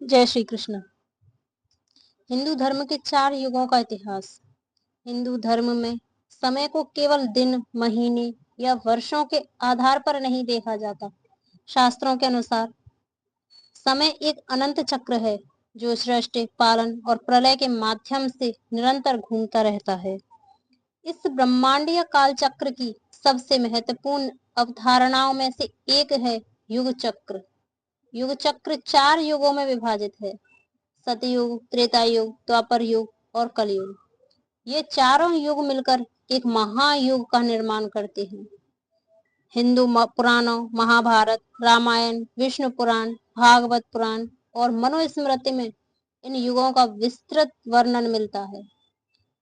जय श्री कृष्ण। हिंदू धर्म के 4 युगों का इतिहास। हिंदू धर्म में समय को केवल दिन, महीने या वर्षों के आधार पर नहीं देखा जाता। शास्त्रों के अनुसार समय एक अनंत चक्र है जो सृष्टि, पालन और प्रलय के माध्यम से निरंतर घूमता रहता है। इस ब्रह्मांडीय काल चक्र की सबसे महत्वपूर्ण अवधारणाओं में से एक है युग चक्र। युग चक्र 4 युगों में विभाजित है: सतयुग, त्रेता युग, द्वापर युग और कलयुग। ये चारों युग मिलकर एक महायुग का निर्माण करते हैं। हिंदू पुराणों, महाभारत, रामायण, विष्णु पुराण, भागवत पुराण और मनुस्मृति में इन युगों का विस्तृत वर्णन मिलता है।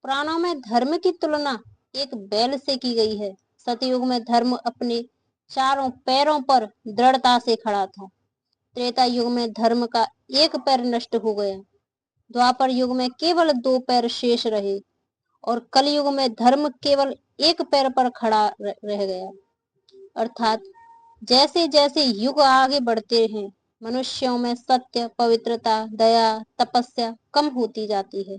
पुराणों में धर्म की तुलना एक बैल से की गई है। सतयुग में धर्म अपने चारों पैरों पर दृढ़ता से खड़ा था। त्रेता युग में धर्म का एक पैर नष्ट हो गया। द्वापर युग में केवल 2 पैर शेष रहे और कलयुग में धर्म केवल एक पैर पर खड़ा रह गया। अर्थात जैसे जैसे युग आगे बढ़ते हैं, मनुष्यों में सत्य, पवित्रता, दया, तपस्या कम होती जाती है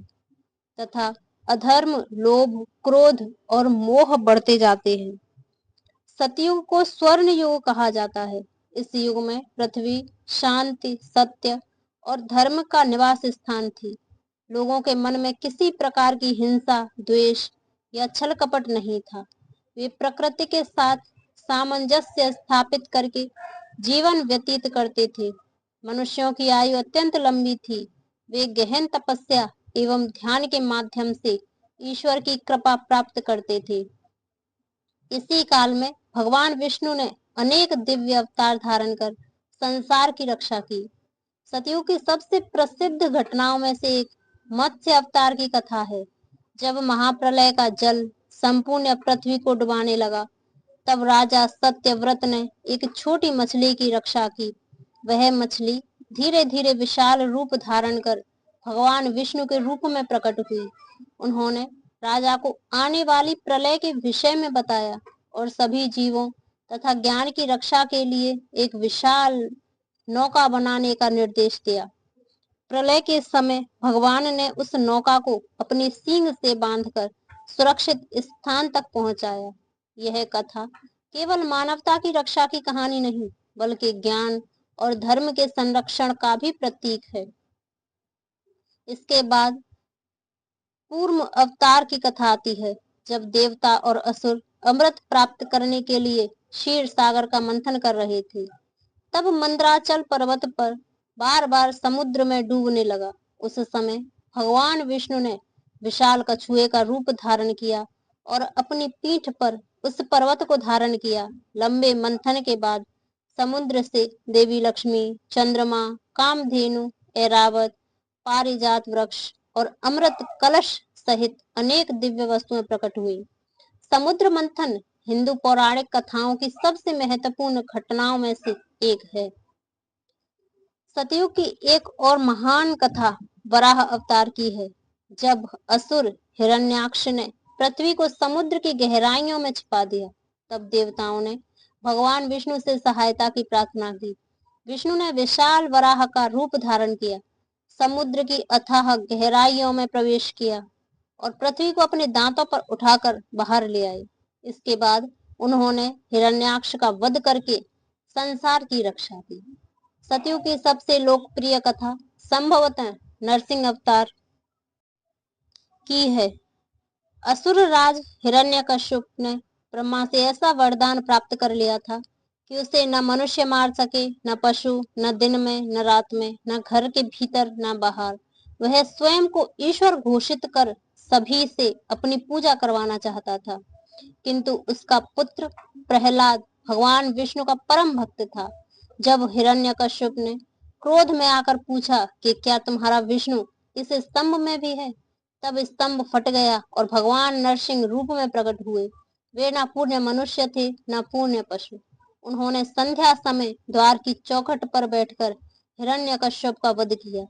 तथा अधर्म, लोभ, क्रोध और मोह बढ़ते जाते हैं। सतयुग को स्वर्ण युग कहा जाता है। इस युग में पृथ्वी शांति, सत्य और धर्म का निवास स्थान थी। लोगों के मन में किसी प्रकार की हिंसा, द्वेष या छल कपट नहीं था। वे प्रकृति के साथ सामंजस्य स्थापित करके जीवन व्यतीत करते थे। मनुष्यों की आयु अत्यंत लंबी थी। वे गहन तपस्या एवं ध्यान के माध्यम से ईश्वर की कृपा प्राप्त करते थे। इसी काल में भगवान विष्णु ने अनेक दिव्य अवतार धारण कर संसार की रक्षा की। सतयुग की सबसे प्रसिद्ध घटनाओं में से एक मत्स्य अवतार की कथा है। जब महाप्रलय का जल संपूर्ण पृथ्वी को डुबाने लगा, तब राजा सत्यव्रत ने एक छोटी मछली की रक्षा की। वह मछली धीरे धीरे विशाल रूप धारण कर भगवान विष्णु के रूप में प्रकट हुई। उन्होंने राजा को आने वाली प्रलय के विषय में बताया और सभी जीवों तथा ज्ञान की रक्षा के लिए एक विशाल नौका बनाने का निर्देश दिया। प्रलय के समय भगवान ने उस नौका को अपनी सींग से बांधकर सुरक्षित स्थान तक पहुंचाया। यह कथा केवल मानवता की रक्षा की कहानी नहीं, बल्कि ज्ञान और धर्म के संरक्षण का भी प्रतीक है। इसके बाद पूर्व अवतार की कथा आती है। जब देवता और असुर अमृत प्राप्त करने के लिए क्षीर सागर का मंथन कर रहे थे, तब मंदराचल पर्वत पर बार बार समुद्र में डूबने लगा। उस समय भगवान विष्णु ने विशाल कछुए का रूप धारण किया और अपनी पीठ पर उस पर्वत को धारण किया। लंबे मंथन के बाद समुद्र से देवी लक्ष्मी, चंद्रमा, कामधेनु, ऐरावत, पारिजात वृक्ष और अमृत कलश सहित अनेक दिव्य वस्तुएं प्रकट हुई। समुद्र मंथन हिंदू पौराणिक कथाओं की सबसे महत्वपूर्ण घटनाओं में से एक है। सतयुग की एक और महान कथा वराह अवतार की है। जब असुर हिरण्याक्ष ने पृथ्वी को समुद्र की गहराइयों में छिपा दिया, तब देवताओं ने भगवान विष्णु से सहायता की प्रार्थना की। विष्णु ने विशाल वराह का रूप धारण किया, समुद्र की अथाह गहराइयों में प्रवेश किया और पृथ्वी को अपने दांतों पर उठाकर बाहर ले आए। इसके बाद उन्होंने हिरण्याक्ष का वध करके संसार की रक्षा की। सतयुग की सबसे लोकप्रिय कथा संभवतः नरसिंह अवतार की है। असुर राज हिरण्यकश्यप ने ब्रह्मा से ऐसा वरदान प्राप्त कर लिया था कि उसे न मनुष्य मार सके, न पशु, न दिन में, न रात में, न घर के भीतर, न बाहर। वह स्वयं को ईश्वर घोषित कर सभी से अपनी पूजा करवाना चाहता था, किंतु उसका पुत्र प्रहलाद भगवान विष्णु का परम भक्त था। जब हिरण्यकश्यप ने क्रोध में आकर पूछा कि क्या तुम्हारा विष्णु इस स्तंभ में भी है, तब स्तंभ फट गया और भगवान नरसिंह रूप में प्रकट हुए। वे न पूर्ण मनुष्य थे, न पूर्ण पशु। उन्होंने संध्या समय द्वार की चौखट पर बैठकर हिरण्यकश्यप का वध किया।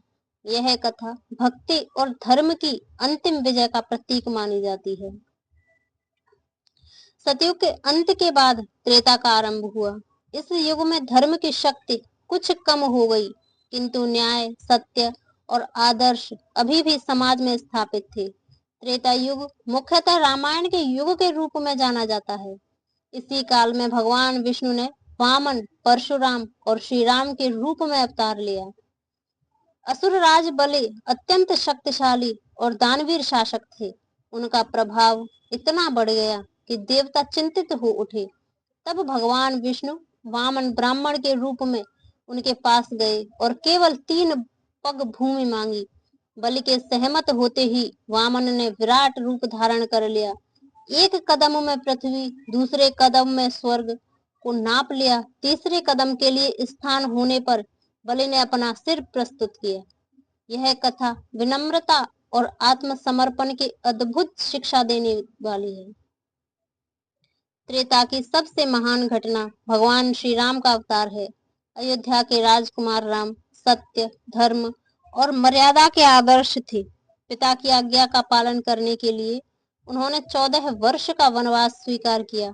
यह कथा भक्ति और धर्म की अंतिम विजय का प्रतीक मानी जाती है। सतयुग के अंत के बाद त्रेता का आरंभ हुआ। इस युग में धर्म की शक्ति कुछ कम हो गई किंतु न्याय, सत्य और आदर्श अभी भी समाज में स्थापित थे। त्रेता युग मुख्यतः रामायण के युग के रूप में जाना जाता है। इसी काल में भगवान विष्णु ने वामन, परशुराम और श्री राम के रूप में अवतार लिया। असुर राज बलि अत्यंत शक्तिशाली और दानवीर शासक थे। उनका प्रभाव इतना बढ़ गया कि देवता चिंतित हो उठे। तब भगवान विष्णु वामन ब्राह्मण के रूप में उनके पास गए और केवल 3 पग भूमि मांगी। बलि के सहमत होते ही वामन ने विराट रूप धारण कर लिया। एक कदम में पृथ्वी, दूसरे कदम में स्वर्ग को नाप लिया। तीसरे कदम के लिए स्थान होने पर बलि ने अपना सिर प्रस्तुत किया। यह कथा विनम्रता और आत्मसमर्पण की अद्भुत शिक्षा देने वाली है। त्रेता की सबसे महान घटना भगवान श्री राम का अवतार है। अयोध्या के राजकुमार राम सत्य, धर्म और मर्यादा के आदर्श थे। पिता की आज्ञा का पालन करने के लिए उन्होंने 14 वर्ष का वनवास स्वीकार किया।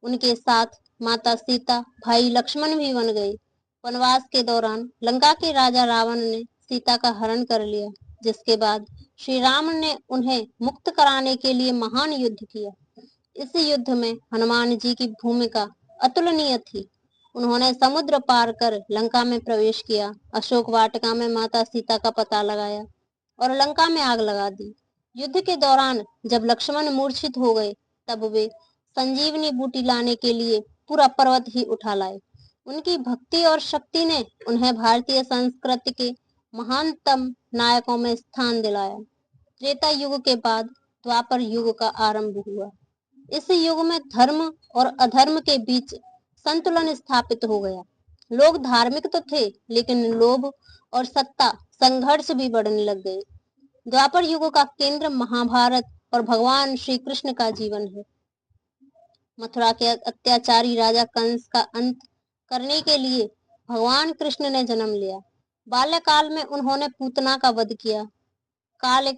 उनके साथ माता सीता, भाई लक्ष्मण भी बन गए। वनवास के दौरान लंका के राजा रावण ने सीता का हरण कर लिया, जिसके बाद श्री राम ने उन्हें मुक्त कराने के लिए महान युद्ध किया। इस युद्ध में हनुमान जी की भूमिका अतुलनीय थी। उन्होंने समुद्र पार कर लंका में प्रवेश किया, अशोक वाटिका में माता सीता का पता लगाया और लंका में आग लगा दी। युद्ध के दौरान जब लक्ष्मण मूर्छित हो गए, तब वे संजीवनी बूटी लाने के लिए पूरा पर्वत ही उठा लाए। उनकी भक्ति और शक्ति ने उन्हें भारतीय संस्कृति के महानतम नायकों में स्थान दिलाया। त्रेता युग के बाद द्वापर युग का आरंभ हुआ। इस युग में धर्म और अधर्म के बीच संतुलन स्थापित हो गया। लोग धार्मिक तो थे, लेकिन लोभ और सत्ता संघर्ष भी बढ़ने लग गए। द्वापर युग का केंद्र महाभारत और भगवान श्री कृष्ण का जीवन है। मथुरा के अत्याचारी राजा कंस का अंत करने के लिए भगवान कृष्ण ने जन्म लिया। बाल्यकाल में उन्होंने पूतना का वध किया, काल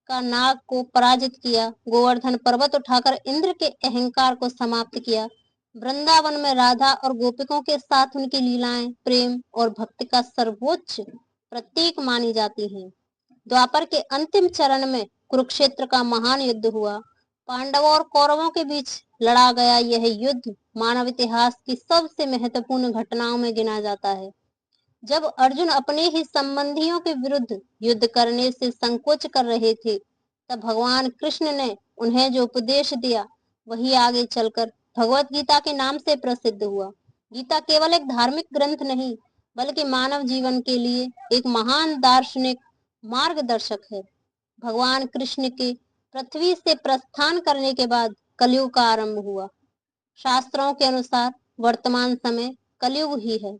का नाग को पराजित किया, गोवर्धन पर्वत उठाकर इंद्र के अहंकार को समाप्त किया। वृंदावन में राधा और गोपिकों के साथ उनकी लीलाएं प्रेम और भक्ति का सर्वोच्च प्रतीक मानी जाती हैं। द्वापर के अंतिम चरण में कुरुक्षेत्र का महान युद्ध हुआ। पांडवों और कौरवों के बीच लड़ा गया यह युद्ध मानव इतिहास की सबसे महत्वपूर्ण घटनाओं में गिना जाता है। जब अर्जुन अपने ही संबंधियों के विरुद्ध युद्ध करने से संकोच कर रहे थे, तब भगवान कृष्ण ने उन्हें जो उपदेश दिया वही आगे चलकर भगवत गीता के नाम से प्रसिद्ध हुआ। गीता केवल एक धार्मिक ग्रंथ नहीं, बल्कि मानव जीवन के लिए एक महान दार्शनिक मार्गदर्शक है। भगवान कृष्ण के पृथ्वी से प्रस्थान करने के बाद कलयुग का आरंभ हुआ। शास्त्रों के अनुसार वर्तमान समय कलयुग ही है।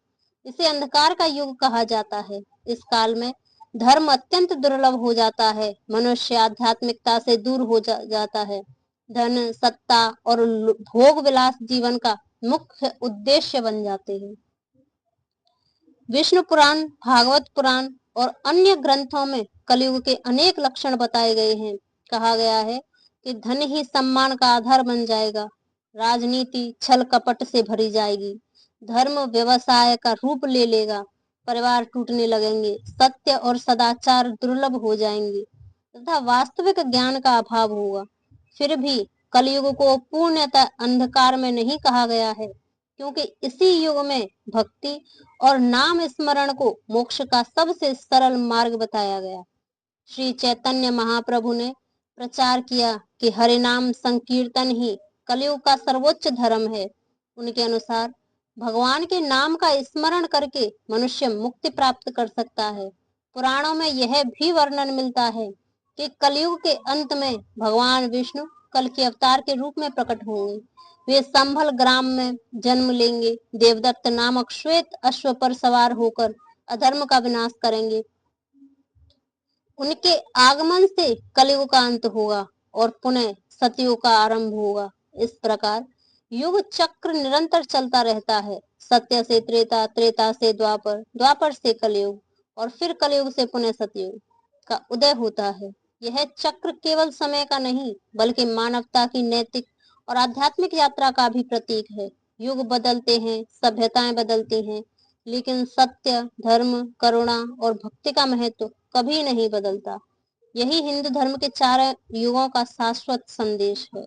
इसे अंधकार का युग कहा जाता है। इस काल में धर्म अत्यंत दुर्लभ हो जाता है। मनुष्य आध्यात्मिकता से दूर हो जाता है। धन, सत्ता और भोग विलास जीवन का मुख्य उद्देश्य बन जाते हैं। विष्णु पुराण, भागवत पुराण और अन्य ग्रंथों में कलयुग के अनेक लक्षण बताए गए हैं। कहा गया है कि धन ही सम्मान का आधार बन जाएगा, राजनीति छल कपट से भरी जाएगी, धर्म व्यवसाय का रूप ले लेगा, परिवार टूटने लगेंगे, सत्य और सदाचार दुर्लभ हो जाएंगे तथा वास्तविक ज्ञान का अभाव होगा। फिर भी कलयुग को पूर्णतः अंधकार में नहीं कहा गया है, क्योंकि इसी युग में भक्ति और नाम स्मरण को मोक्ष का सबसे सरल मार्ग बताया गया। श्री चैतन्य महाप्रभु ने प्रचार किया कि हरि नाम संकीर्तन ही कलयुग का सर्वोच्च धर्म है। उनके अनुसार भगवान के नाम का स्मरण करके मनुष्य मुक्ति प्राप्त कर सकता है। पुराणों में यह भी वर्णन मिलता है कि कलयुग के अंत में भगवान विष्णु कल के अवतार के रूप में प्रकट होंगे। वे संभल ग्राम में जन्म लेंगे। देवदत्त नामक श्वेत अश्व पर सवार होकर अधर्म का विनाश करेंगे। उनके आगमन से कलयुग का अंत होगा और पुनः सतयुग का आरंभ होगा। इस प्रकार युग चक्र निरंतर चलता रहता है। सत्य से त्रेता, त्रेता से द्वापर, द्वापर से कलयुग और फिर कलयुग से पुनः सतयुग का उदय होता है। यह चक्र केवल समय का नहीं, बल्कि मानवता की नैतिक और आध्यात्मिक यात्रा का भी प्रतीक है। युग बदलते हैं, सभ्यताएं बदलती हैं, लेकिन सत्य, धर्म, करुणा और भक्ति का महत्व कभी नहीं बदलता। यही हिंदू धर्म के 4 युगों का शाश्वत संदेश है।